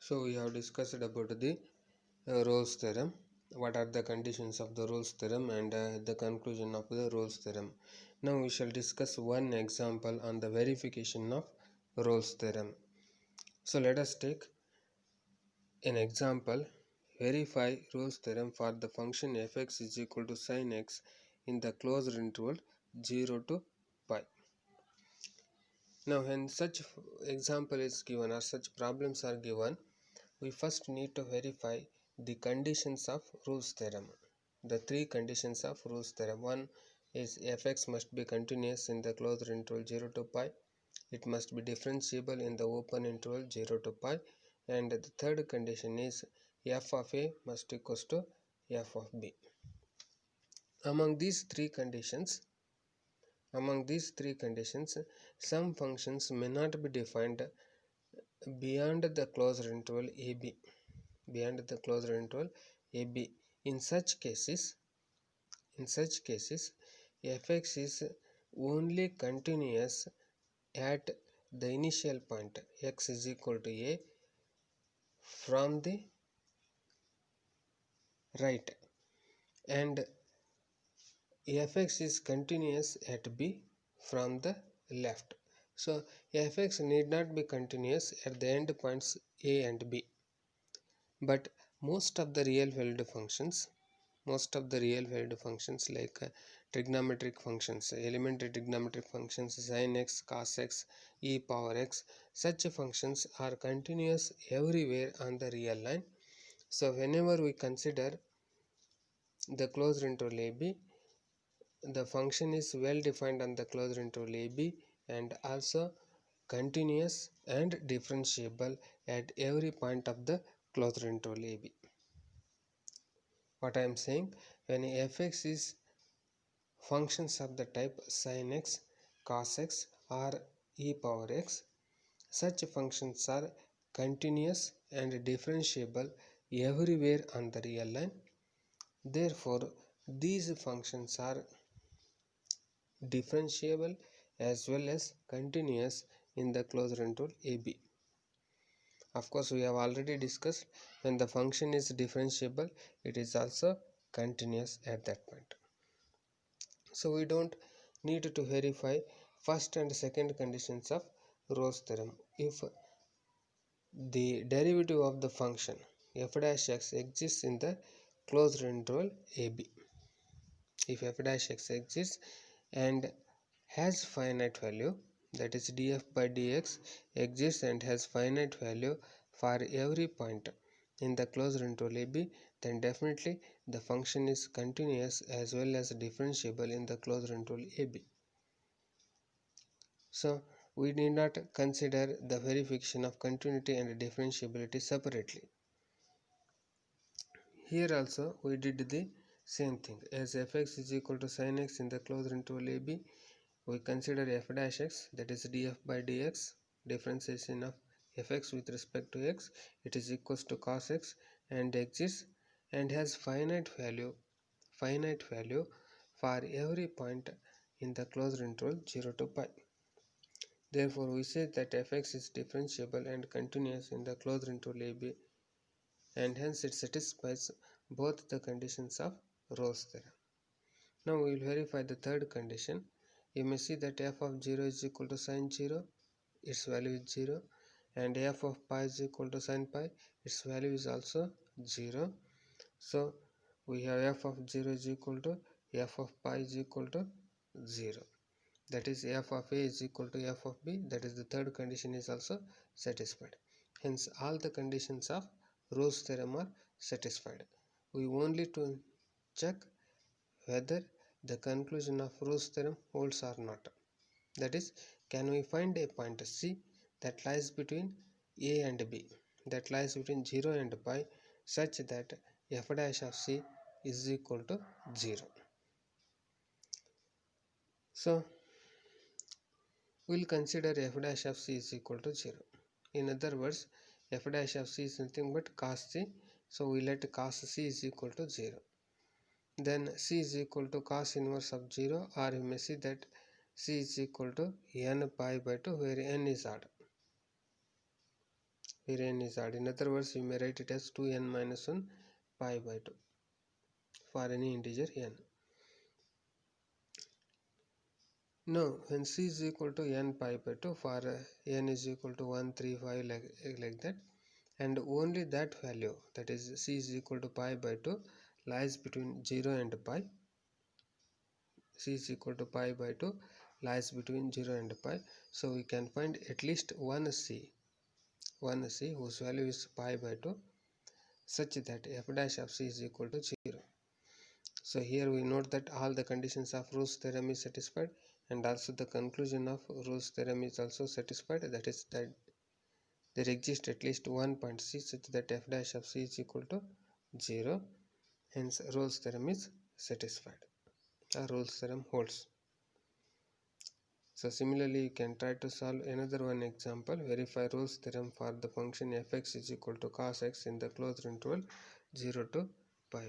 So we have discussed about the Rolle's theorem. What are the conditions of the Rolle's theorem and the conclusion of the Rolle's theorem. Now we shall discuss one example on the verification of Rolle's theorem. So let us take an example. Verify Rolle's theorem for the function fx is equal to sin x in the closed interval 0 to pi. Now when such example is given or such problems are given, we first need to verify the conditions of Rolle's theorem. The three conditions of Rolle's theorem. One is fx must be continuous in the closed interval 0 to pi. It must be differentiable in the open interval 0 to pi. And the third condition is f of a must equals to f of b. Among these three conditions, some functions may not be defined beyond the closed interval ab. In such cases, fx is only continuous at the initial point x is equal to a from the right, and fx is continuous at b from the left. So fx need not be continuous at the end points a and b, but most of the real valued functions like trigonometric functions, elementary trigonometric functions, sin x, cos x, e power x, such functions are continuous everywhere on the real line. So whenever we consider the closed interval ab, the function is well defined on the closed interval ab and also continuous and differentiable at every point of the closed interval ab. What I am saying, when fx is functions of the type sin x, cos x or e power x, such functions are continuous and differentiable everywhere on the real line. Therefore, these functions are differentiable as well as continuous in the closed interval ab. Of course, we have already discussed when the function is differentiable, it is also continuous at that point. So we don't need to verify first and second conditions of Rolle's theorem. If the derivative of the function f dash x exists in the closed interval ab, if f dash x exists and has finite value, that is df by dx exists and has finite value for every point in the closed interval ab, then definitely the function is continuous as well as differentiable in the closed interval ab. So we need not consider the verification of continuity and differentiability separately. Here also we did the same thing. As fx is equal to sin x in the closed interval ab, we consider f dash x, that is df by dx, differentiation of fx with respect to x, it is equals to cos x and exists and has finite value for every point in the closed interval 0 to pi. Therefore, we say that fx is differentiable and continuous in the closed interval ab, and hence it satisfies both the conditions of Rolle's theorem. Now we will verify the third condition. You may see that f of 0 is equal to sin 0, its value is 0, and f of pi is equal to sin pi, its value is also 0. So we have f of 0 is equal to f of pi is equal to 0. That is f of a is equal to f of b, that is the third condition is also satisfied. Hence all the conditions of Rolle's theorem are satisfied. We only to check whether the conclusion of Rolle's theorem holds or not. That is, can we find a point C that lies between a and b, that lies between 0 and pi, such that f dash of c is equal to 0. So we'll consider f dash of c is equal to 0. In other words, f dash of c is nothing but cos c, so we let cos c is equal to 0. Then c is equal to cos inverse of 0, or you may see that c is equal to n pi by 2, where n is odd. here n is odd. In other words, you may write it as 2n minus 1 pi by 2 for any integer n. Now, when c is equal to n pi by 2 for n is equal to 1, 3, 5 like that, and only that value, that is c is equal to pi by 2, lies between 0 and pi. C is equal to pi by 2 lies between 0 and pi. So we can find at least one c whose value is pi by 2, such that f dash of c is equal to 0. So here we note that all the conditions of Rolle's theorem is satisfied, and also the conclusion of Rolle's theorem is also satisfied, that is that there exists at least one point c such that f dash of c is equal to 0. Hence Rolle's theorem is satisfied. Rolle's theorem holds. So similarly, you can try to solve another one example. Verify Rolle's theorem for the function fx is equal to cos x in the closed interval 0 to pi.